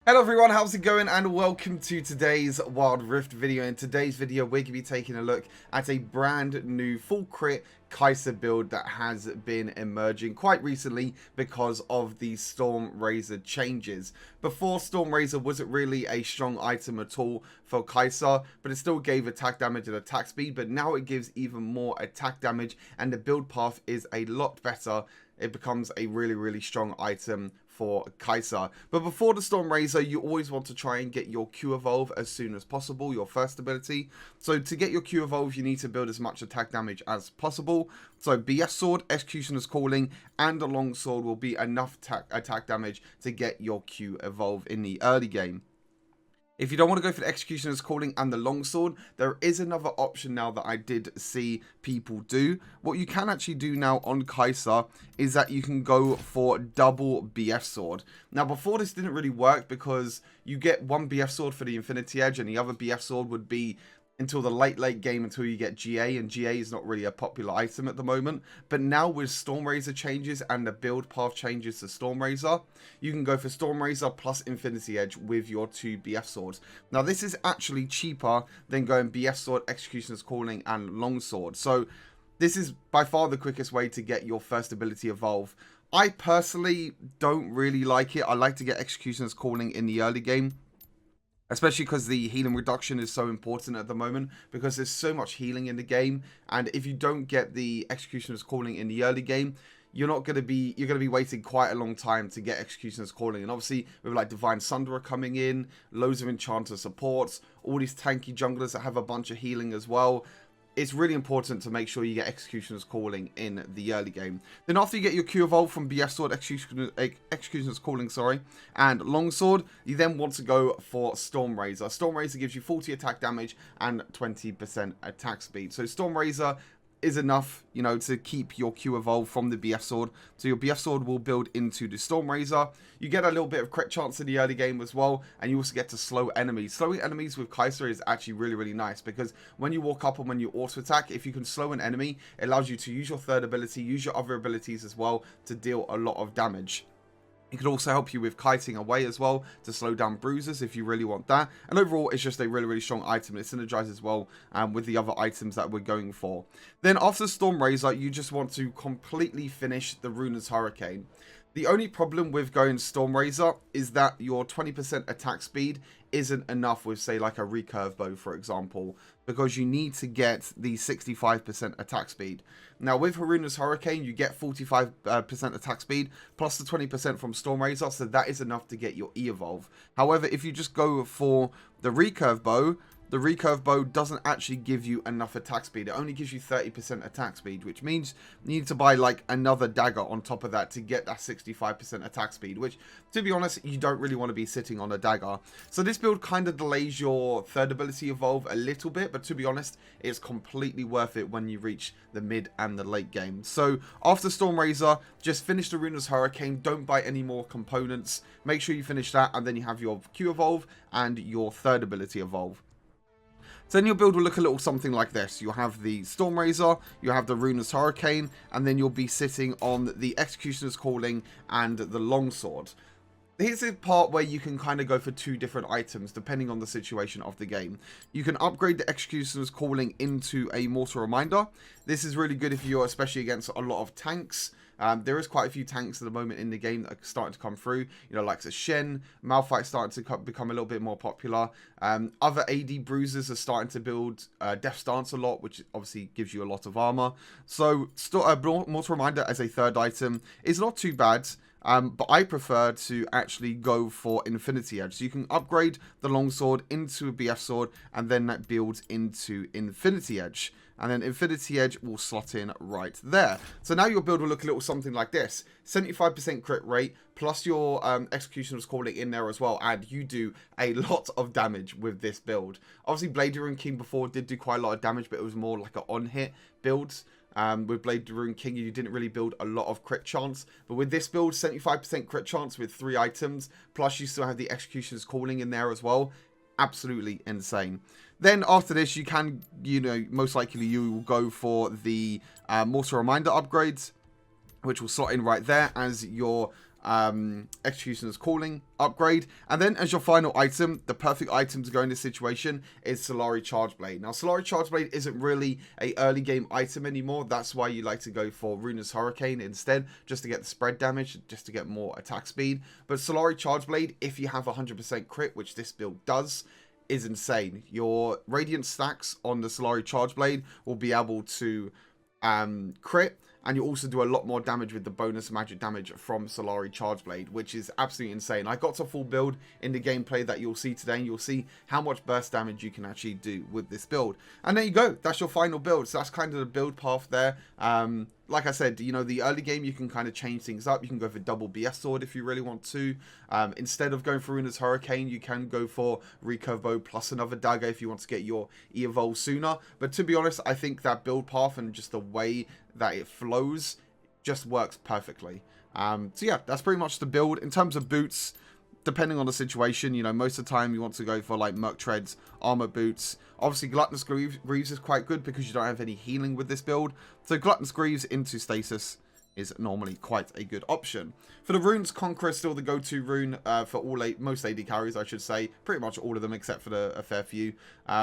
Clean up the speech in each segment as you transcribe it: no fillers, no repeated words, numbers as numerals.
Hello everyone, how's it going, and welcome to today's Wild Rift video. In today's video we're going to be taking a look at a brand new full crit Kai'Sa build that has been emerging quite recently because of the Stormrazor changes. Before, Stormrazor wasn't really a strong item at all for Kai'Sa, but it still gave attack damage and attack speed, but now it gives even more attack damage and the build path is a lot better. It becomes a really strong item for Kai'Sa. But before the Stormrazor, you always want to try and get your Q evolve as soon as possible, your first ability. So to get your Q evolve, you need to build as much attack damage as possible. So BS Sword, Executioner's Calling, and a Longsword will be enough attack damage to get your Q evolve in the early game. If you don't want to go for the Executioner's Calling and the Longsword, there is another option now that I did see people do. What you can actually do now on Kai'Sa is that you can go for double BF Sword. Now, before this didn't really work because you get one BF Sword for the Infinity Edge and the other BF Sword would be until the late game until you get GA, and GA is not really a popular item at the moment. But now with Stormrazor changes and the build path changes to Stormrazor, you can go for Stormrazor plus Infinity Edge with your two BF Swords. Now this is actually cheaper than going BF Sword, Executioner's Calling, and Longsword. So this is by far the quickest way to get your first ability evolve. I personally don't really like it. I like to get Executioner's Calling in the early game, especially because the healing reduction is so important at the moment, because there's so much healing in the game, and if you don't get the Executioner's Calling in the early game, you're going to be waiting quite a long time to get Executioner's Calling. And obviously with like Divine Sunderer coming in, loads of enchanter supports, all these tanky junglers that have a bunch of healing as well, it's really important to make sure you get Executioner's Calling in the early game. Then after you get your Q evolve from BF Sword, Executioner's Calling, and Longsword, you then want to go for Stormrazor. Stormrazor gives you 40 attack damage and 20% attack speed. So Stormrazor is enough, you know, to keep your Q evolve from the BF Sword. So your BF Sword will build into the Stormrazor. You get a little bit of crit chance in the early game as well, and you also get to slow enemies. Slowing enemies with Kai'Sa is actually really nice, because when you walk up and when you auto attack, if you can slow an enemy, it allows you to use your third ability, use your other abilities as well to deal a lot of damage. It could also help you with kiting away as well to slow down bruises if you really want that. And overall, it's just a really strong item. It synergizes well with the other items that we're going for. Then after Stormrazor, you just want to completely finish the Runer's Hurricane. The only problem with going Stormrazor is that your 20% attack speed isn't enough with, say, like a recurve bow, for example, because you need to get the 65% attack speed. Now, with Haruna's Hurricane, you get 45% attack speed, plus the 20% from Stormrazor, so that is enough to get your E-Evolve. However, if you just go for the recurve bow, the recurve bow doesn't actually give you enough attack speed. It only gives you 30% attack speed, which means you need to buy like another dagger on top of that to get that 65% attack speed, which, to be honest, you don't really want to be sitting on a dagger. So this build kind of delays your third ability evolve a little bit, but to be honest, it's completely worth it when you reach the mid and the late game. So after Stormrazor, just finish the Runer's Hurricane. Don't buy any more components. Make sure you finish that, and then you have your Q evolve and your third ability evolve. So then your build will look a little something like this. You'll have the Stormrazor, you'll have the Runer's Hurricane, and then you'll be sitting on the Executioner's Calling and the Longsword. Here's the part where you can kind of go for two different items depending on the situation of the game. You can upgrade the Executioner's Calling into a Mortal Reminder. This is really good if you're especially against a lot of tanks. There is quite a few tanks at the moment in the game that are starting to come through, you know, like Shen, Malphite's starting to become a little bit more popular. Other AD bruisers are starting to build Death Stance a lot, which obviously gives you a lot of armor. So Mortal Reminder as a third item is not too bad. But I prefer to actually go for Infinity Edge. So you can upgrade the Longsword into a BF Sword, and then that builds into Infinity Edge. And then Infinity Edge will slot in right there. So now your build will look a little something like this. 75% crit rate, plus your Executioner's Calling in there as well. And you do a lot of damage with this build. Obviously, Blade Rune King before did do quite a lot of damage, but it was more like an on-hit build. With Blade Rune King, you didn't really build a lot of crit chance. But with this build, 75% crit chance with 3 items. Plus, you still have the Executioner's Calling in there as well. Absolutely insane. Then after this, you can, you know, most likely you will go for the Mortal Reminder upgrades, which will slot in right there as your Executioner's Calling upgrade. And then as your final item, the perfect item to go in this situation is Solari Charge Blade. Now, Solari Charge Blade isn't really a early game item anymore. That's why you like to go for Runa's Hurricane instead, just to get the spread damage, just to get more attack speed. But Solari Charge Blade, if you have 100% crit, which this build does, is insane. Your Radiant stacks on the Solari Charge Blade will be able to crit, and you also do a lot more damage with the bonus magic damage from Solari Charge Blade, which is absolutely insane. I got to full build in the gameplay that you'll see today, and you'll see how much burst damage you can actually do with this build. And there you go. That's your final build. So that's kind of the build path there. Like I said, you know, the early game, you can kind of change things up. You can go for double BS sword if you really want to. Instead of going for Runa's Hurricane, you can go for recurve bow plus another dagger if you want to get your E-evolve sooner. But to be honest, I think that build path and just the way that it flows just works perfectly. So yeah, that's pretty much the build. In terms of boots, depending on the situation, you know, most of the time you want to go for like Merc Treads, armor boots. Obviously, Gluttonous Greaves is quite good because you don't have any healing with this build. So Gluttonous Greaves into Stasis is normally quite a good option. For the runes, Conqueror is still the go-to rune for most AD carries, I should say. Pretty much all of them except for a fair few.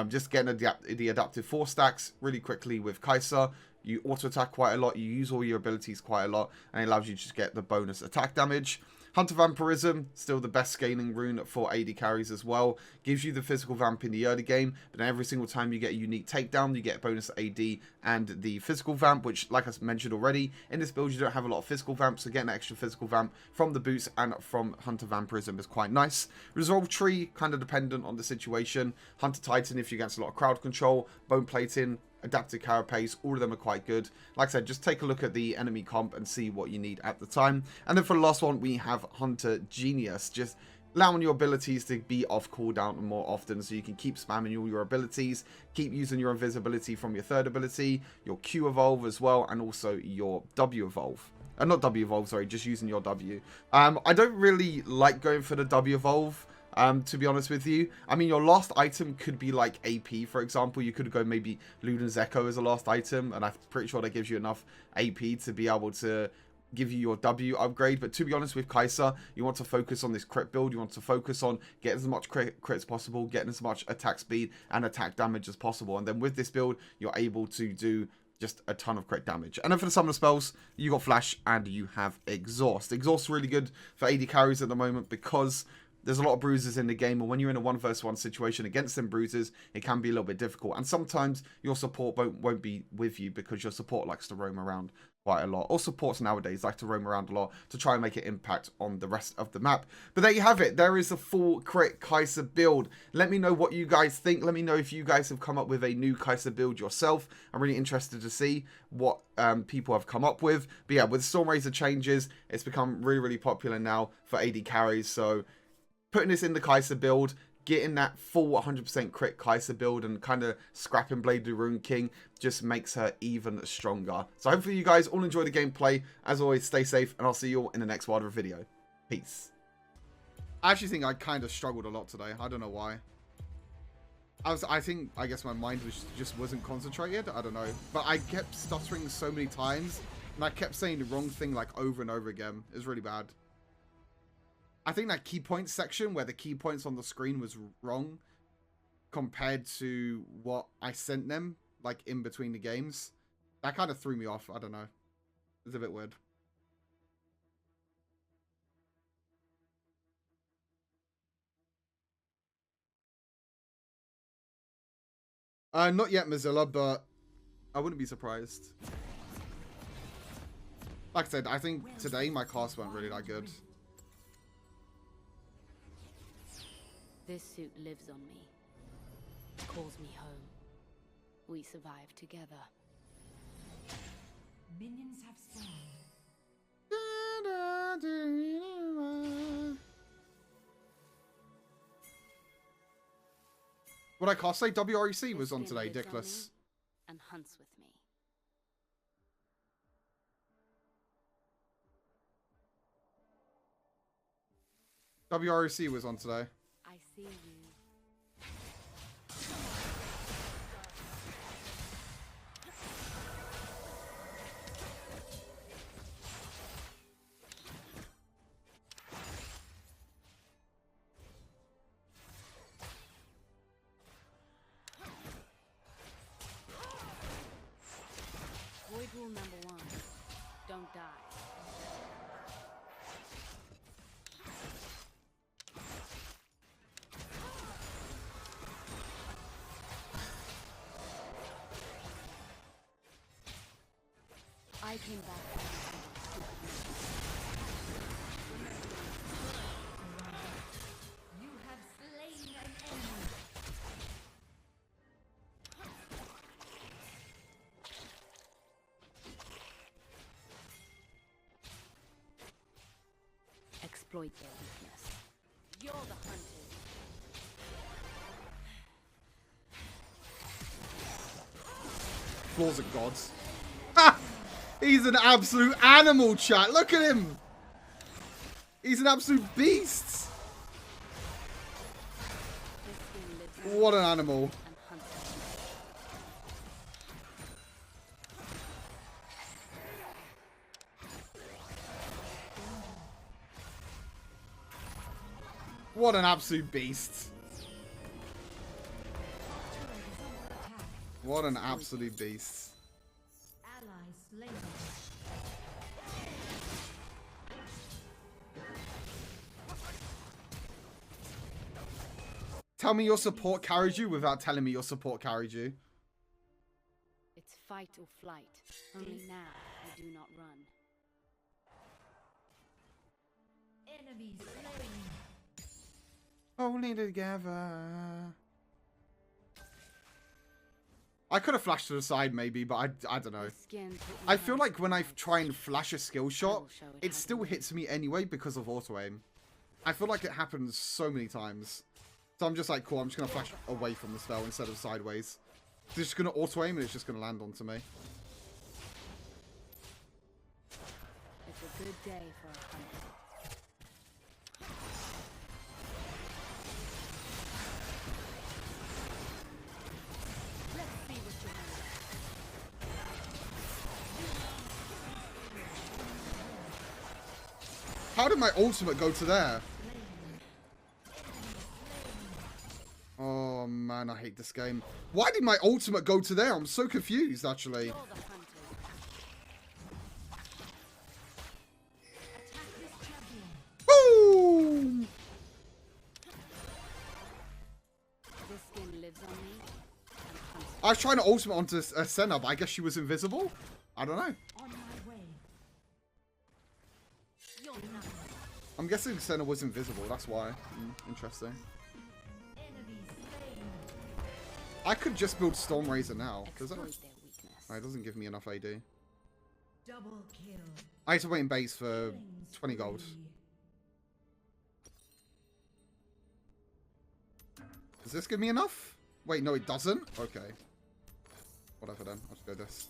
Just getting the adaptive 4 stacks really quickly with Kai'Sa. You auto-attack quite a lot, you use all your abilities quite a lot, and it allows you to just get the bonus attack damage. Hunter Vampirism, still the best scaling rune for AD carries as well. Gives you the physical vamp in the early game, but every single time you get a unique takedown, you get bonus AD and the physical vamp, which, like I mentioned already, in this build you don't have a lot of physical vamp, so getting an extra physical vamp from the boots and from Hunter Vampirism is quite nice. Resolve Tree, kind of dependent on the situation. Hunter Titan if you're against a lot of crowd control. Bone Plating, Adaptive Carapace, all of them are quite good. Like I said, just take a look at the enemy comp and see what you need at the time. And then for the last one, we have Hunter Genius, just allowing your abilities to be off cooldown more often, so you can keep spamming all your abilities, keep using your invisibility from your third ability, your Q evolve as well, and also your W evolve. Not W evolve, sorry, just using your W. I don't really like going for the W evolve. To be honest with you, I mean, your last item could be like AP, for example. You could go maybe Luden's Echo as a last item, and I'm pretty sure that gives you enough AP to be able to give you your W upgrade. But to be honest with Kai'Sa, you want to focus on this crit build. You want to focus on getting as much crit as possible, getting as much attack speed and attack damage as possible. And then with this build, you're able to do just a ton of crit damage. And then for the summoner spells, you got Flash and you have Exhaust. Exhaust is really good for AD carries at the moment because there's a lot of bruisers in the game, and when you're in a 1v1 situation against them bruisers, it can be a little bit difficult. And sometimes your support won't be with you because your support likes to roam around quite a lot. Or supports nowadays like to roam around a lot to try and make an impact on the rest of the map. But there you have it. There is a full crit Kai'Sa build. Let me know what you guys think. Let me know if you guys have come up with a new Kai'Sa build yourself. I'm really interested to see what people have come up with. But yeah, with Stormrazor changes, it's become really, really popular now for AD carries. So putting this in the Kai'Sa build, getting that full 100% crit Kai'Sa build and kind of scrapping Blade the Rune King just makes her even stronger. So hopefully you guys all enjoy the gameplay. As always, stay safe, and I'll see you all in the next Wild Rift video. Peace. I actually think I kind of struggled a lot today. I don't know why. I guess my mind just wasn't concentrated. I don't know. But I kept stuttering so many times, and I kept saying the wrong thing like over and over again. It was really bad. I think that key points section where the key points on the screen was wrong compared to what I sent them, like in between the games. That kind of threw me off. I don't know. It's a bit weird. Not yet, Mozilla, but I wouldn't be surprised. Like I said, I think today my cast weren't really that good. This suit lives on me. Calls me home. We survive together. Minions have spawned. What I can't say, WREC was on today, Dickless. And hunts with me. WREC was on today. I see you. I came back. You have slain an enemy. Exploit their weakness. You're the hunted. Claws at gods. Ah! He's an absolute animal, chat. Look at him. He's an absolute beast. What an animal. What an absolute beast. What an absolute beast. Allies slain. Tell me your support carried you without telling me your support carried you. It's fight or flight. Only now I do not run. Enemies slain. Only together. I could have flashed to the side maybe, but I don't know. I feel like when I try and flash a skill shot, it still hits me anyway because of auto aim. I feel like it happens so many times. So I'm just like, cool, I'm just going to flash away from the spell instead of sideways. It's just going to auto aim and it's just going to land onto me. It's a good day for a hunt. How did my ultimate go to there? Oh man, I hate this game. Why did my ultimate go to there? I'm so confused, actually. Boom! I was trying to ultimate onto Senna, but I guess she was invisible? I don't know. I'm guessing Senna was invisible, that's why. Interesting. I could just build Stormrazor now. Does that? It doesn't give me enough AD. Double kill. I had to wait in base for 20 gold. Does this give me enough? Wait, no it doesn't? Okay. Whatever then, I'll just go this.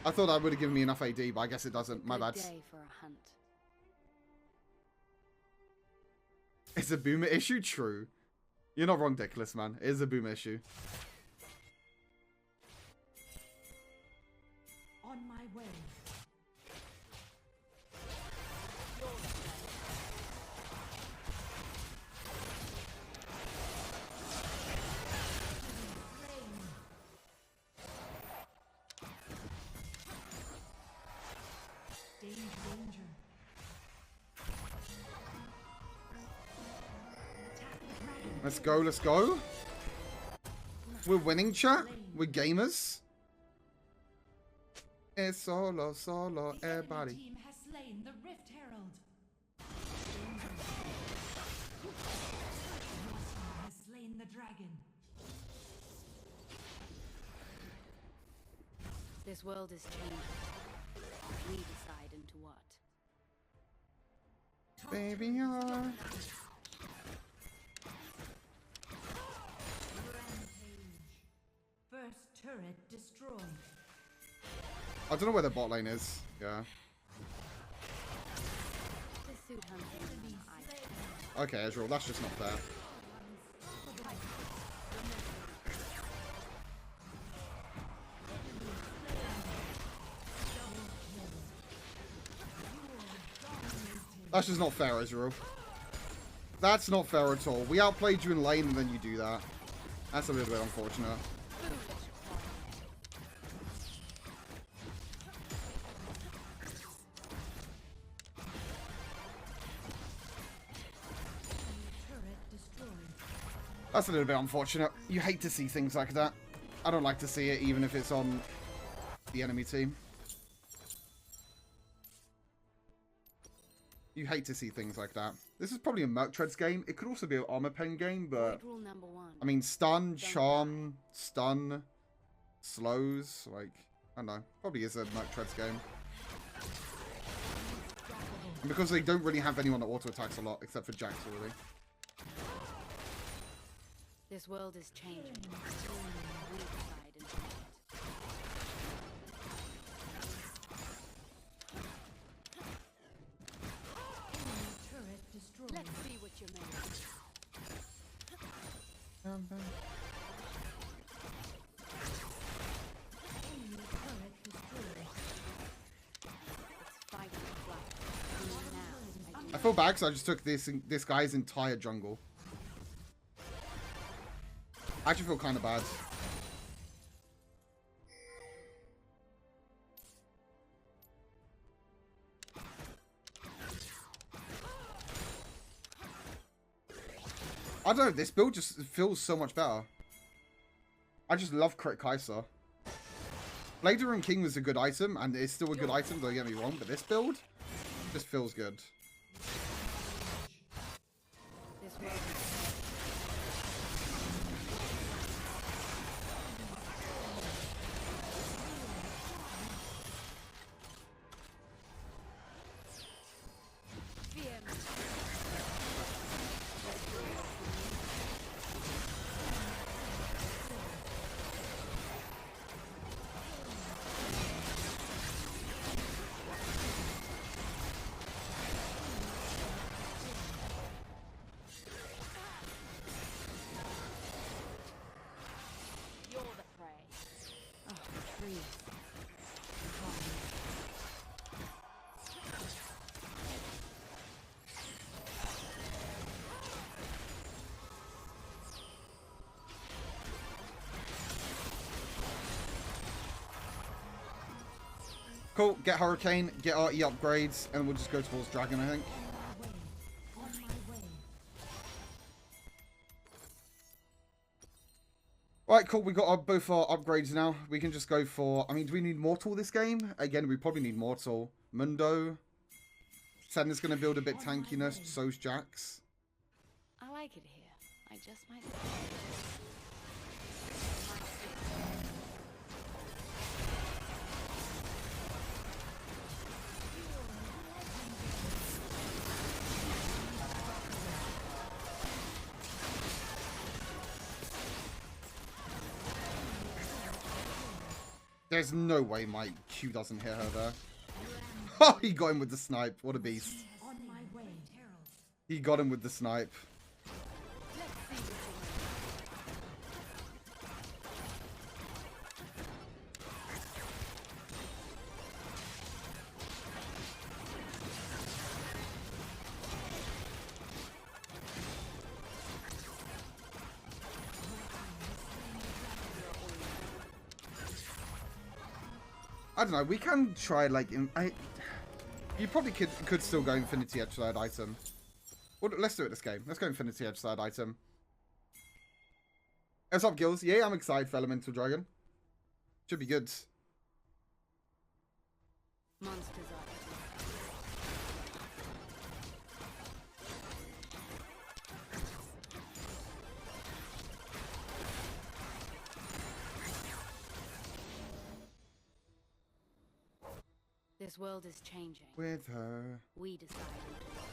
I thought that would have given me enough AD, but I guess it doesn't. My bad. It's a boomer issue? True. You're not wrong, Dickless, man. It is a boomer issue. On my way. Danger. Let's go, let's go. We're winning, chat. We're gamers. It's solo, everybody. The team has slain the Rift Herald. Has slain the dragon. This world is changing. We decide into what. Baby, you're... First turret destroyed. I don't know where the bot lane is. Yeah. Okay, Ezreal, that's just not fair. That's just not fair, Ezreal. That's not fair at all. We outplayed you in lane and then you do that. That's a little bit unfortunate. That's a little bit unfortunate. You hate to see things like that. I don't like to see it, even if it's on the enemy team. You hate to see things like that. This is probably a Merc Treads game. It could also be an Armor Pen game, but... Void rule number 1. I mean, stun, charm, stun, slows, like... I don't know. Probably is a Merc Treads game. And because they don't really have anyone that auto-attacks a lot, except for Jax, really. This world is changing. We decide and commit. Enemy turret destroyed. Let's see what you're made of. Enemy turret destroyed. It's fighting flat. Now, I do I feel bad because I just took this guy's entire jungle. I actually feel kind of bad. I don't know, this build just feels so much better. I just love Crit Kai'Sa. Blade Rune King was a good item, and it's still a good item, don't get me wrong, but this build just feels good. this world is fear me. You're the prey. Oh, trees. Cool, get Hurricane, get our E upgrades, and we'll just go towards Dragon, I think. On my way. Right, cool, we got both our upgrades now. We can just go for... I mean, do we need Mortal this game? Again, we probably need Mortal. Mundo. Senna's going to build a bit tankiness, so's Jax. I like it here. I just might. There's no way my Q doesn't hit her there. Oh, he got him with the snipe. What a beast. On my way. Herald. He got him with the snipe. I don't know, we can try, like, you probably could still go Infinity Edge third item. Well, let's do it this game. Let's go Infinity Edge third item. What's up, Gills? Yeah, I'm excited for Elemental Dragon. Should be good. Monsters are. This world is changing. With her. We decide who to let.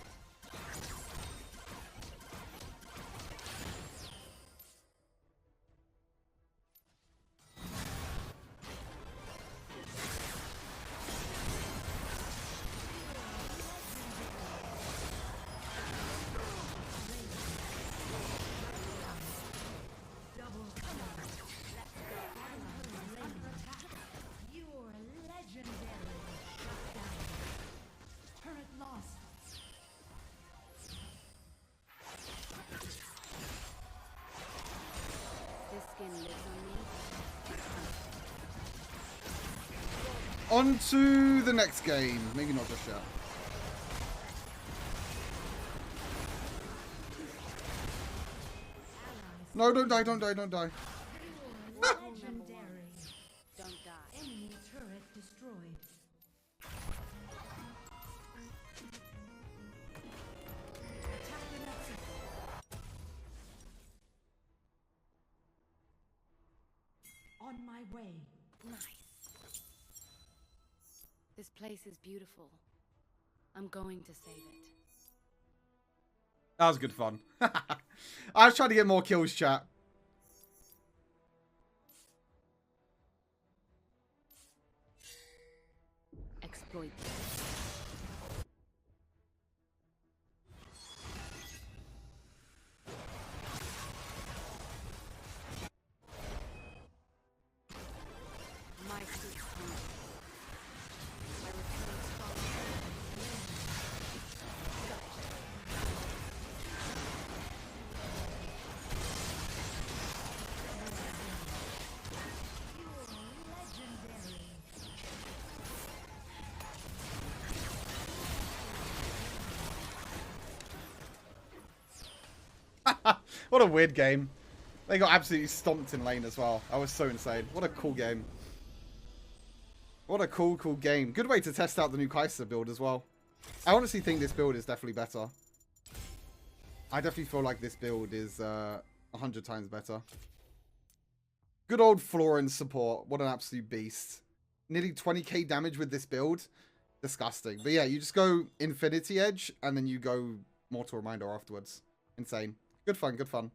You're legendary. Shut down. Turret lost. This skin lives on me. On to the next game. Maybe not just yet. No, don't die, don't die, don't die. You're legendary. Don't die. Enemy turret destroyed. On my way. Nice. This place is beautiful. I'm going to save it. That was good fun. I was trying to get more kills, chat. Exploit this. My suit's home. I return strong. Legendary. What a weird game. They got absolutely stomped in lane as well. That was so insane. What a cool game. What a cool game. Good way to test out the new Kai'Sa build as well. I honestly think this build is definitely better. I definitely feel like this build is 100 times better. Good old Florin support. What an absolute beast. Nearly 20k damage with this build. Disgusting. But yeah, you just go Infinity Edge and then you go Mortal Reminder afterwards. Insane. Good fun, good fun.